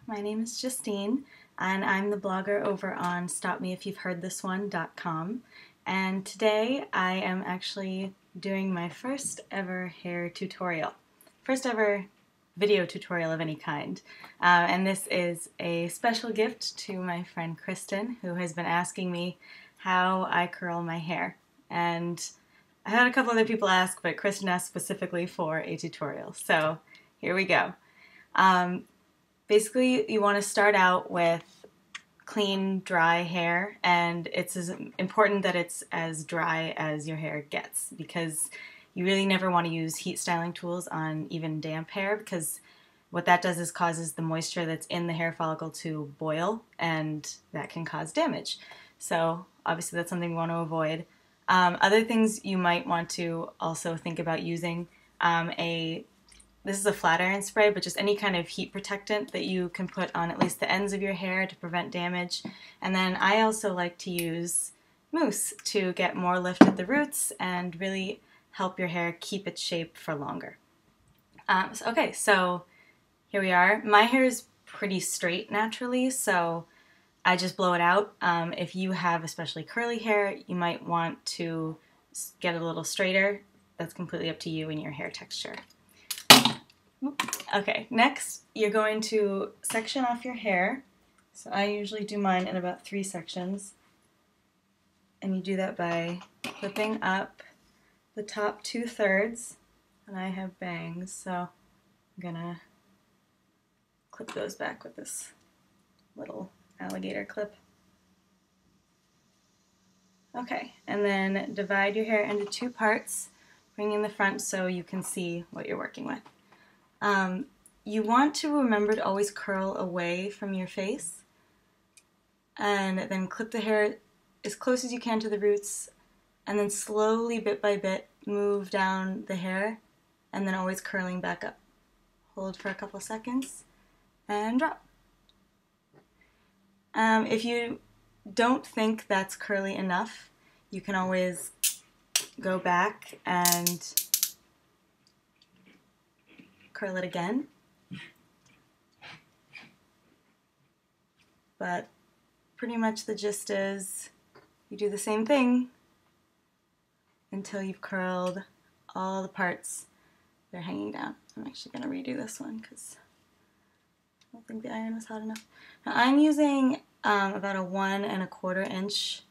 my name is Justine, and I'm the blogger over on stopmeifyou'veheardthisone.com. And today I am actually doing my first ever hair tutorial. First ever video tutorial of any kind. And this is a special gift to my friend Kristin, who has been asking me how I curl my hair. And I had a couple other people ask, but Kristin asked specifically for a tutorial. So here we go. Basically, you want to start out with clean, dry hair, and it's as important that it's as dry as your hair gets, because you really never want to use heat styling tools on even damp hair, because what that does is causes the moisture that's in the hair follicle to boil, and that can cause damage. So obviously that's something we want to avoid. Other things you might want to also think about using, this is a flat iron spray, but just any kind of heat protectant that you can put on at least the ends of your hair to prevent damage. And then I also like to use mousse to get more lift at the roots and really help your hair keep its shape for longer. Okay, so here we are. My hair is pretty straight naturally, so I just blow it out. If you have especially curly hair, you might want to get it a little straighter. That's completely up to you and your hair texture. Okay, next you're going to section off your hair. So I usually do mine in about 3 sections. And you do that by clipping up the top 2/3. And I have bangs, so I'm gonna clip those back with this little alligator clip. Okay, and then divide your hair into 2 parts, bringing the front so you can see what you're working with. You want to remember to always curl away from your face, and then clip the hair as close as you can to the roots, and then slowly, bit by bit, move down the hair, and then always curling back up. Hold for a couple seconds, and drop. If you don't think that's curly enough, you can always go back and curl it again. But pretty much the gist is you do the same thing until you've curled all the parts that are hanging down. I'm actually going to redo this one because I don't think the iron was hot enough. Now I'm using about a 1 1/4 inch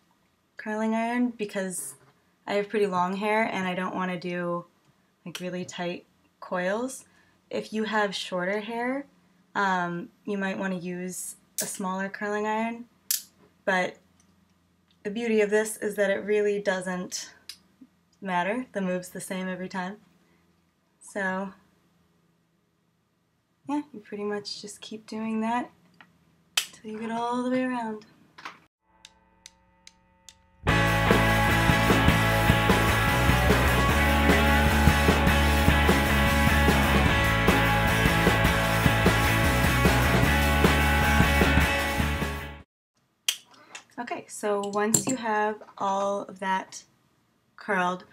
curling iron because I have pretty long hair and I don't want to do like really tight coils. If you have shorter hair, you might want to use a smaller curling iron, but the beauty of this is that it really doesn't matter. The move's the same every time. So yeah, you pretty much just keep doing that until you get all the way around. Okay, so once you have all of that curled,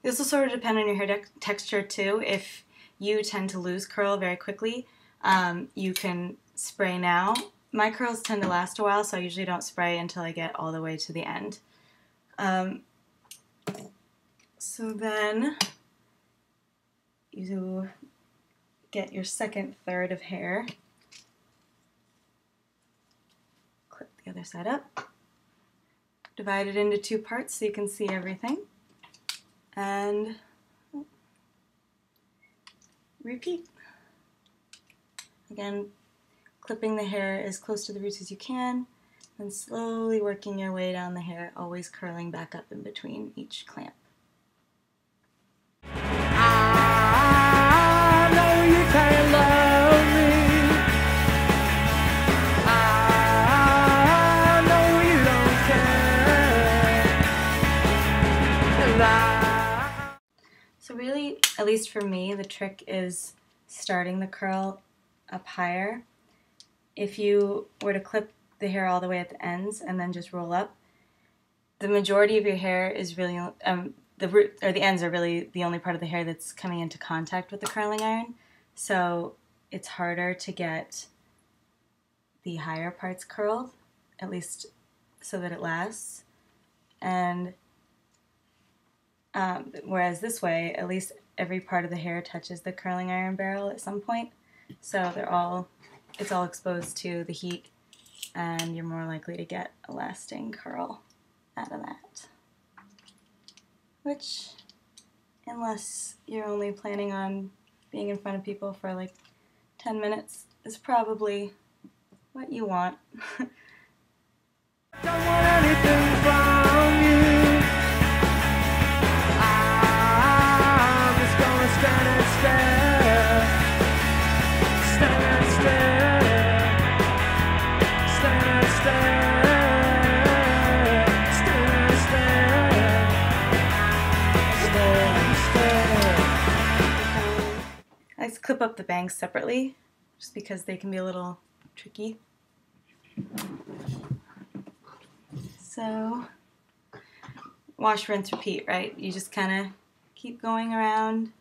this will sort of depend on your hair texture too. If you tend to lose curl very quickly, you can spray now. My curls tend to last a while, so I usually don't spray until I get all the way to the end. So then you get your second third of hair. Clip the other side up. Divide it into 2 parts so you can see everything. And repeat. Again, clipping the hair as close to the roots as you can, and slowly working your way down the hair, always curling back up in between each clamp. I know you can't love me. I know you don't care. So really, at least for me, the trick is starting the curl up higher. If you were to clip the hair all the way at the ends and then just roll up, the majority of your hair is really, the root or the ends are really the only part of the hair that's coming into contact with the curling iron. So it's harder to get the higher parts curled, at least so that it lasts. And whereas this way, at least every part of the hair touches the curling iron barrel at some point, so it's all exposed to the heat, and you're more likely to get a lasting curl out of that. Which, unless you're only planning on being in front of people for like 10 minutes, is probably what you want. Don't want anything from you. I'm just gonna stand and stare. Stand and stare. Stand and stare. Stand and stare. Stand and stare. I like to clip up the bangs separately, just because they can be a little tricky. So, wash, rinse, repeat, right? You just kind of keep going around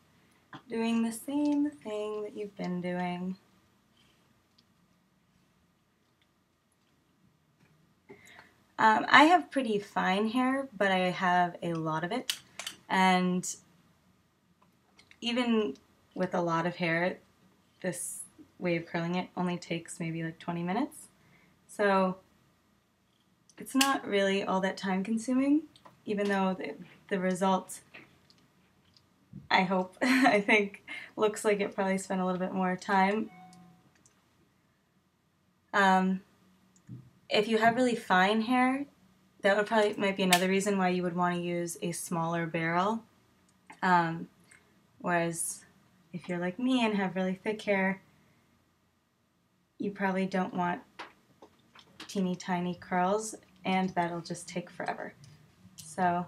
doing the same thing that you've been doing. I have pretty fine hair, but I have a lot of it, and even with a lot of hair, this way of curling it only takes maybe like 20 minutes. So it's not really all that time consuming, even though the result, I hope, I think, looks like it probably spent a little bit more time. If you have really fine hair, that would might be another reason why you would want to use a smaller barrel. Whereas if you're like me and have really thick hair, you probably don't want teeny tiny curls, and that'll just take forever. So,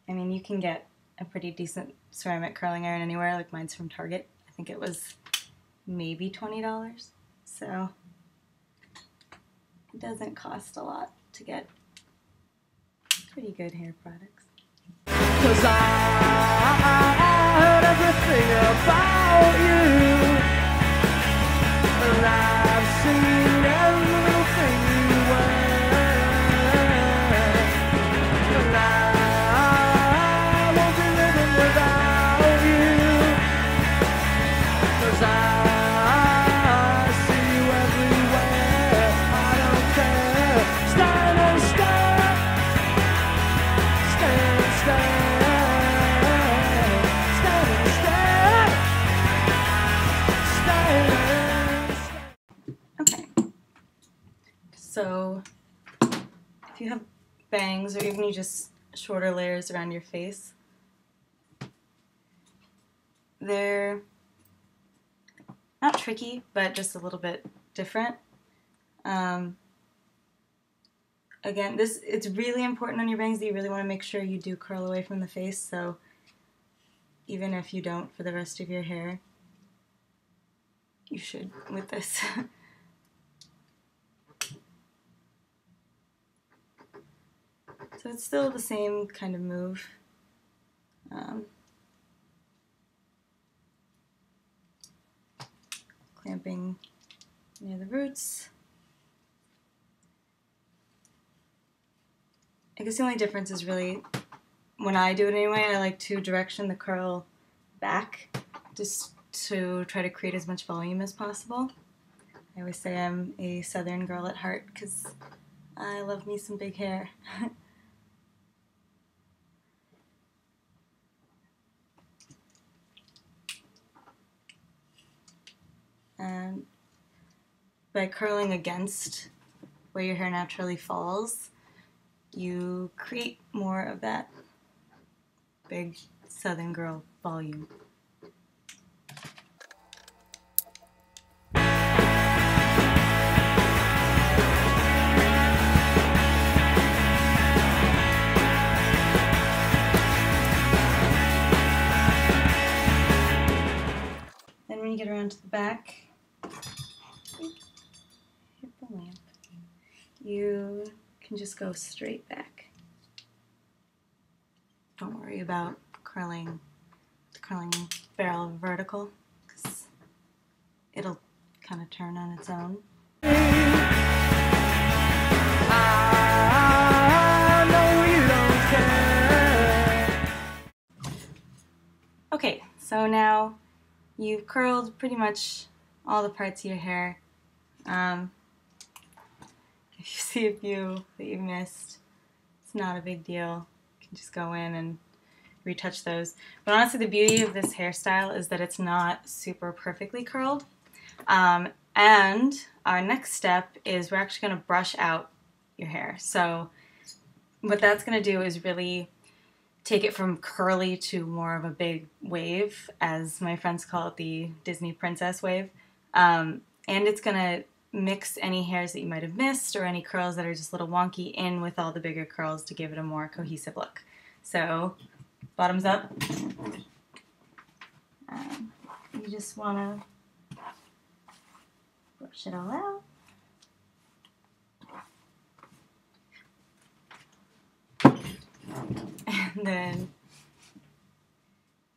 I mean, you can get a pretty decent ceramic curling iron anywhere, like mine's from Target. I think it was maybe $20. So, it doesn't cost a lot to get pretty good hair products. 'Cause I heard everything about you, and I've seen every little thing you wear, and I won't be living without you, 'cause I see you everywhere. I don't care. Stand and stare. Stand and stare. So, if you have bangs, or even you just shorter layers around your face, they're not tricky, but just a little bit different. Again, it's really important on your bangs that you really want to make sure you do curl away from the face, so even if you don't for the rest of your hair, you should with this. So it's still the same kind of move. Clamping near the roots. I guess the only difference is really, when I do it anyway, I like to direction the curl back just to try to create as much volume as possible. I always say I'm a Southern girl at heart because I love me some big hair. And by curling against where your hair naturally falls, you create more of that big Southern girl volume. Then when you get around to the back, hit the lamp, you can just go straight back. Don't worry about curling the curling barrel vertical, because it'll kind of turn on its own. I know you don't care. Okay, so now you've curled pretty much all the parts of your hair. If you see a few that you missed, it's not a big deal. You can just go in and retouch those. But honestly, the beauty of this hairstyle is that it's not super perfectly curled. And our next step is we're actually going to brush out your hair. So what that's going to do is really take it from curly to more of a big wave, as my friends call it, the Disney princess wave. And it's going to mix any hairs that you might have missed or any curls that are just a little wonky in with all the bigger curls to give it a more cohesive look. So bottoms up. You just want to brush it all out. And then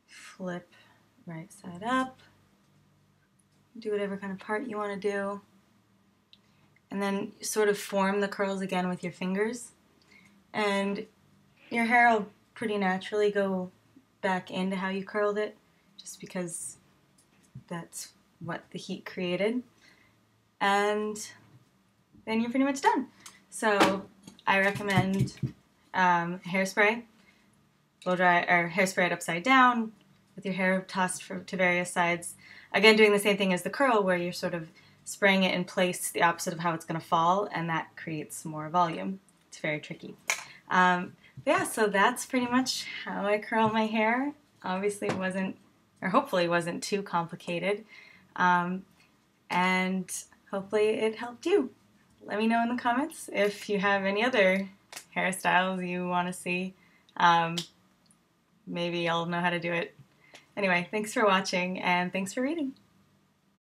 flip right side up. Do whatever kind of part you want to do. And then sort of form the curls again with your fingers. And your hair will pretty naturally go back into how you curled it, just because that's what the heat created. And then you're pretty much done. So I recommend hairspray, blow dry, or hairspray it upside down with your hair tossed to various sides. Again, doing the same thing as the curl, where you're sort of spraying it in place the opposite of how it's going to fall, and that creates more volume. It's very tricky. Yeah, so that's pretty much how I curl my hair. Obviously it wasn't, or hopefully it wasn't too complicated. And hopefully it helped you. Let me know in the comments if you have any other hairstyles you want to see. Maybe I'll know how to do it. Anyway, thanks for watching and thanks for reading.